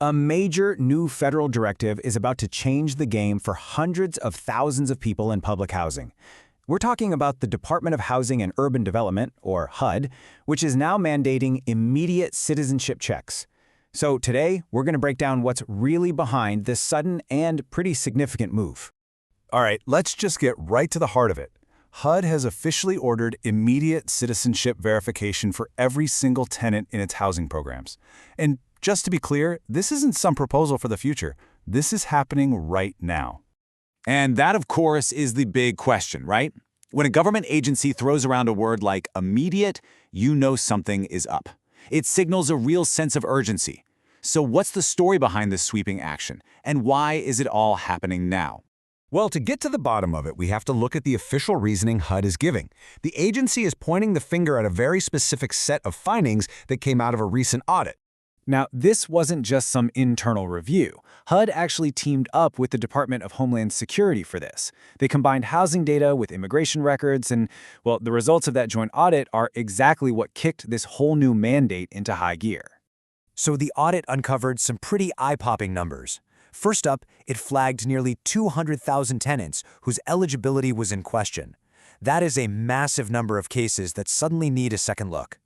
A major new federal directive is about to change the game for hundreds of thousands of people in public housing. We're talking about the Department of Housing and Urban Development, or HUD, which is now mandating immediate citizenship checks. So today, we're going to break down what's really behind this sudden and pretty significant move. All right, let's just get right to the heart of it. HUD has officially ordered immediate citizenship verification for every single tenant in its housing programs. And just to be clear, this isn't some proposal for the future. This is happening right now. And that, of course, is the big question, right? When a government agency throws around a word like immediate, you know something is up. It signals a real sense of urgency. So what's the story behind this sweeping action? And why is it all happening now? Well, to get to the bottom of it, we have to look at the official reasoning HUD is giving. The agency is pointing the finger at a very specific set of findings that came out of a recent audit. Now, this wasn't just some internal review. HUD actually teamed up with the Department of Homeland Security for this. They combined housing data with immigration records, and, well, the results of that joint audit are exactly what kicked this whole new mandate into high gear. So the audit uncovered some pretty eye-popping numbers. First up, it flagged nearly 200,000 tenants whose eligibility was in question. That is a massive number of cases that suddenly need a second look.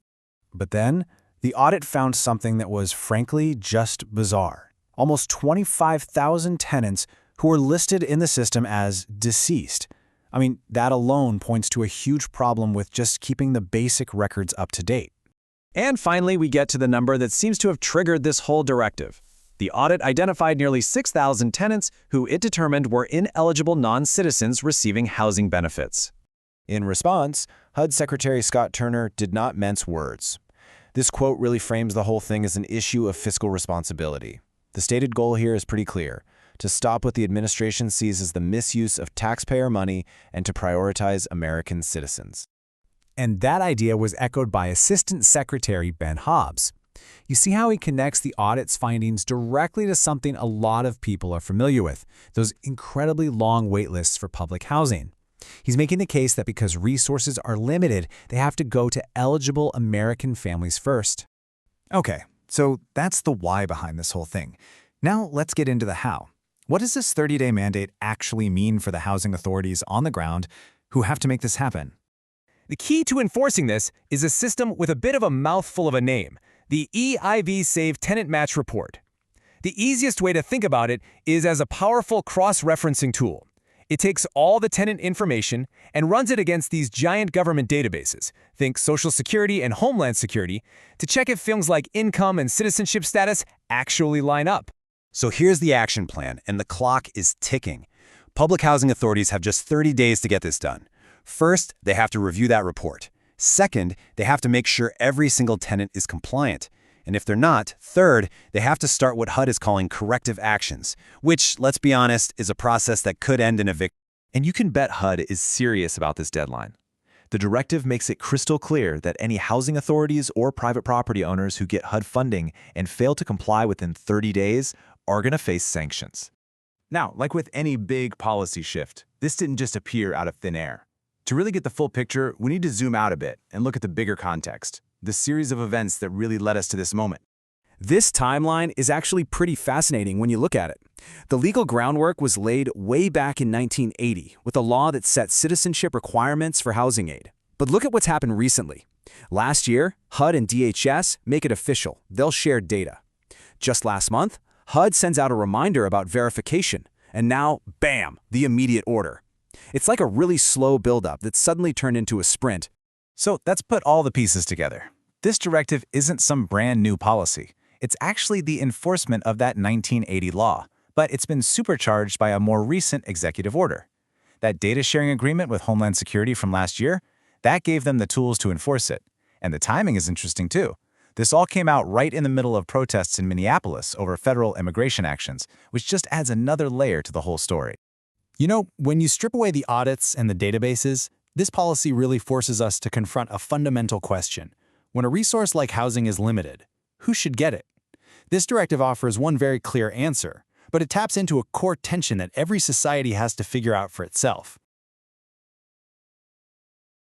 But then, the audit found something that was, frankly, just bizarre. Almost 25,000 tenants who were listed in the system as deceased. I mean, that alone points to a huge problem with just keeping the basic records up to date. And finally, we get to the number that seems to have triggered this whole directive. The audit identified nearly 6,000 tenants who it determined were ineligible non-citizens receiving housing benefits. In response, HUD Secretary Scott Turner did not mince words. This quote really frames the whole thing as an issue of fiscal responsibility. The stated goal here is pretty clear: to stop what the administration sees as the misuse of taxpayer money and to prioritize American citizens. And that idea was echoed by Assistant Secretary Ben Hobbs. You see how he connects the audit's findings directly to something a lot of people are familiar with: those incredibly long wait lists for public housing. He's making the case that because resources are limited, they have to go to eligible American families first. Okay, so that's the why behind this whole thing. Now let's get into the how. What does this 30-day mandate actually mean for the housing authorities on the ground who have to make this happen? The key to enforcing this is a system with a bit of a mouthful of a name: the EIV Save Tenant Match Report. The easiest way to think about it is as a powerful cross-referencing tool. It takes all the tenant information and runs it against these giant government databases, think Social Security and Homeland Security, to check if things like income and citizenship status actually line up. So here's the action plan, and the clock is ticking. Public housing authorities have just 30 days to get this done. First, they have to review that report. Second, they have to make sure every single tenant is compliant. And if they're not, third, they have to start what HUD is calling corrective actions, which, let's be honest, is a process that could end in eviction. And you can bet HUD is serious about this deadline. The directive makes it crystal clear that any housing authorities or private property owners who get HUD funding and fail to comply within 30 days are going to face sanctions. Now, like with any big policy shift, this didn't just appear out of thin air. To really get the full picture, we need to zoom out a bit and look at the bigger context, the series of events that really led us to this moment. This timeline is actually pretty fascinating when you look at it. The legal groundwork was laid way back in 1980 with a law that set citizenship requirements for housing aid. But look at what's happened recently. Last year, HUD and DHS make it official. They'll share data. Just last month, HUD sends out a reminder about verification. And now, bam, the immediate order. It's like a really slow buildup that suddenly turned into a sprint. So let's put all the pieces together. This directive isn't some brand new policy. It's actually the enforcement of that 1980 law, but it's been supercharged by a more recent executive order. That data sharing agreement with Homeland Security from last year, that gave them the tools to enforce it. And the timing is interesting too. This all came out right in the middle of protests in Minneapolis over federal immigration actions, which just adds another layer to the whole story. You know, when you strip away the audits and the databases, this policy really forces us to confront a fundamental question. When a resource like housing is limited, who should get it? This directive offers one very clear answer, but it taps into a core tension that every society has to figure out for itself.